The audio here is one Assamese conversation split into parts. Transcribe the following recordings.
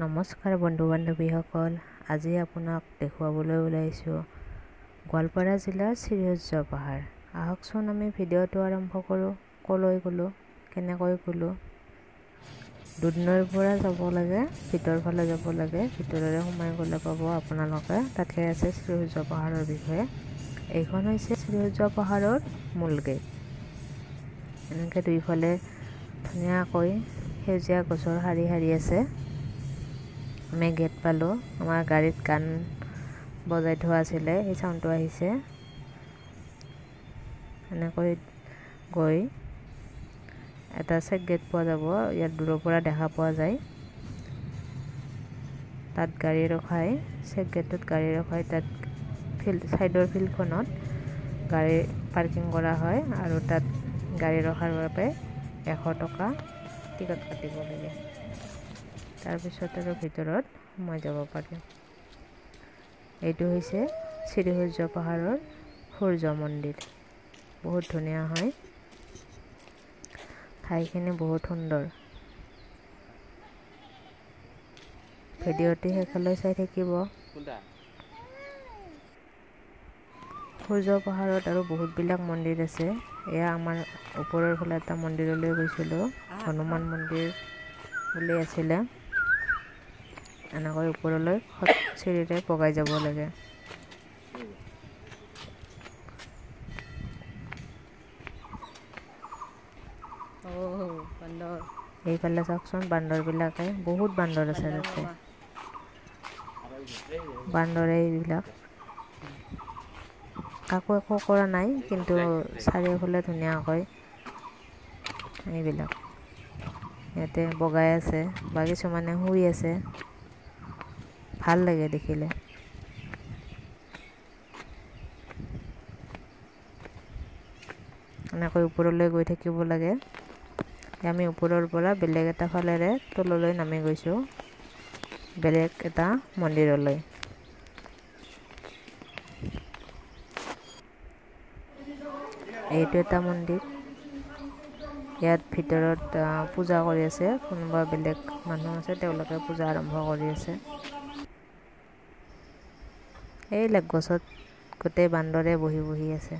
নমস্কাৰ বন্ধু বান্ধৱীসকল, আজি আপোনাক দেখুৱাবলৈ ওলাইছোঁ গোৱালপাৰা জিলাৰ শ্ৰীসূৰ্য পাহাৰ। আহকচোন আমি ভিডিঅ'টো আৰম্ভ কৰোঁ। ক'লৈ গ'লোঁ, কেনেকৈ গ'লোঁ। দুধনৈৰ পৰা যাব লাগে, ভিতৰ ফালে যাব লাগে। ভিতৰেৰে সোমাই গ'লে পাব আপোনালোকে। তাতে আছে শ্ৰীসূৰ্য পাহাৰৰ বিষয়ে। এইখন হৈছে শ্ৰীসূৰ্য পাহাৰৰ মূল গেট। এনেকৈ দুইফালে ধুনীয়াকৈ সেউজীয়া গছৰ শাৰী শাৰী আছে। আমি গেট পালোঁ। আমাৰ গাড়ীত গান বজাই থোৱা আছিলে, সেই চাউণ্ডটো আহিছে। এনেকৈ গৈ এটা চেক গেট পোৱা যাব। ইয়াত দূৰৰ পৰা দেখা পোৱা যায়। তাত গাড়ী ৰখাই, চেক গেটত গাড়ী ৰখাই তাত চাইডৰ ফিল্ডখনত গাড়ী পাৰ্কিং কৰা হয় আৰু তাত গাড়ী ৰখাৰ বাবে 100 টকা টিকট কাটিব লাগে। তাৰপিছত আৰু ভিতৰত সোমাই যাব পাৰি। এইটো হৈছে শ্ৰীসূৰ্য পাহাৰৰ সূৰ্য মন্দিৰ। বহুত ধুনীয়া হয়, ঠাইখিনি বহুত সুন্দৰ। ভিডিঅ'টি শেষলৈ চাই থাকিব। সূৰ্য পাহাৰত আৰু বহুতবিলাক মন্দিৰ আছে। এয়া আমাৰ ওপৰৰ ফালে এটা মন্দিৰলৈ গৈছিলোঁ, হনুমান মন্দিৰ বুলি আছিলে। এনেকৈ ওপৰলৈ চিৰিৰে বগাই যাব লাগে। এইফালে চাওকচোন, বান্দৰবিলাকে, বহুত বান্দৰ আছে তাতে। বান্দৰে এইবিলাক কাকো একো কৰা নাই, কিন্তু চাৰিওফালে ধুনীয়াকৈ এইবিলাক ইয়াতে বগাই আছে বা কিছুমানে শুই আছে। ভাল লাগে দেখিলে। এনেকৈ ওপৰলৈ গৈ থাকিব লাগে। আমি ওপৰৰ পৰা বেলেগ এটা ফালেৰে তললৈ নামি গৈছোঁ, বেলেগ এটা মন্দিৰলৈ। এইটো এটা মন্দিৰ। ইয়াত ভিতৰত পূজা কৰি আছে। কোনোবা বেলেগ মানুহ আছে, তেওঁলোকে পূজা আৰম্ভ কৰি আছে। এইবিলাক গছত গোটেই বান্দৰে বহি বহি আছে।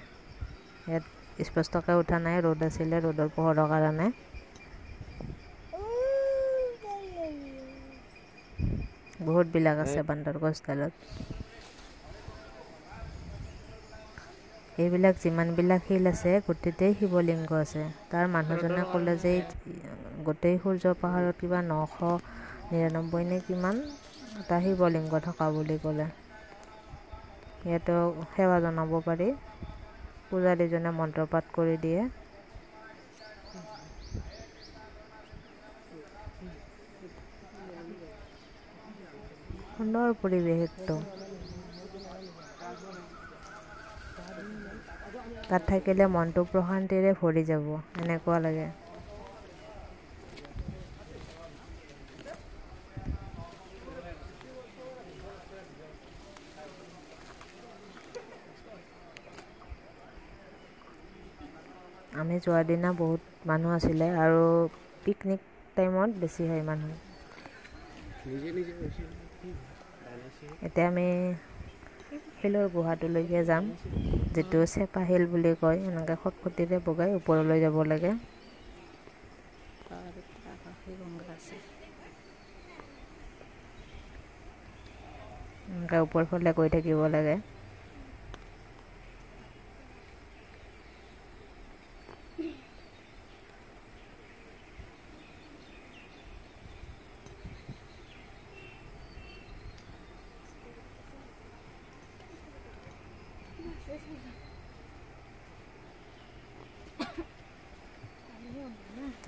ইয়াত স্পষ্টকৈ উঠা নাই, ৰ'দ আছিলে, ৰ'দৰ পোহৰৰ কাৰণে। বহুতবিলাক আছে বান্দৰ গছডালত। এইবিলাক যিমানবিলাক শিল আছে, গোটেইতেই শিৱলিংগ আছে। তাৰ মানুহজনে ক'লে যে গোটেই সূৰ্য পাহাৰত কিবা 999 নে কিমান এটা শিৱলিংগ থকা বুলি ক'লে। ইয়াতো সেৱা জনাব পাৰি। পূজাৰীজনে মন্ত্ৰপাঠ কৰি দিয়ে। সুন্দৰ পৰিৱেশ একদম। তাত থাকিলে মনটো প্ৰশান্তিৰে ভৰি যাব, এনেকুৱা লাগে। আমি যোৱাৰ দিনা বহুত মানুহ আছিলে আৰু পিকনিক টাইমত বেছি হয় মানুহ। এতিয়া আমি শিলৰ গুহাটোলৈকে যাম, যিটো চেপা শিল বুলি কয়। এনেকৈ খটখটিৰে বগাই ওপৰলৈ যাব লাগে। এনেকৈ ওপৰ ফালে গৈ থাকিব লাগে।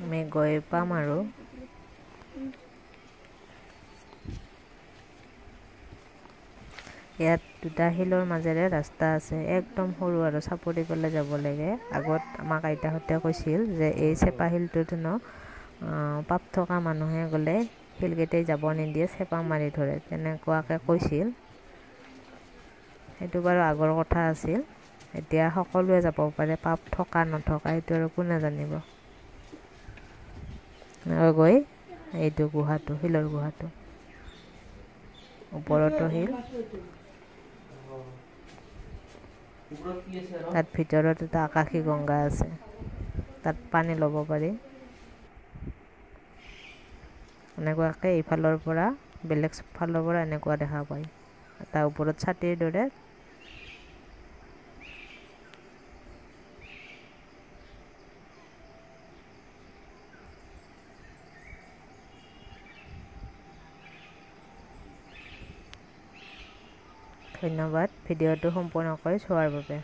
আমি গৈ পাম আৰু। ইয়াত দুটা শিলৰ মাজেৰে ৰাস্তা আছে, একদম সৰু আৰু চাপৰি পেলাই যাব লাগে। আগত আমাক আইতাহঁতে কৈছিল যে এই চেপা শিলটোত পাপ থকা মানুহে গ'লে শিলকেইটাই যাব নিদিয়ে, চেপা মাৰি ধৰে, তেনেকুৱাকৈ কৈছিল। সেইটো বাৰু আগৰ কথা আছিল। এতিয়া সকলোৱে যাব পাৰে, পাপ থকা নথকা সেইটো আৰু কোনে জানিব। গৈ এইটো গুহাটো, শিলৰ গুহাটো। ওপৰতো শিল, তাত ভিতৰত এটা আকাশী গংগা আছে, তাত পানী ল'ব পাৰি। এনেকুৱাকৈ এইফালৰ পৰা বেলেগ ফালৰ পৰা এনেকুৱা দেখা পায়, এটা ওপৰত ছাতিৰ দৰে। ধন্যবাদ ভিডিঅ'টো সম্পূৰ্ণকৈ চোৱাৰ বাবে।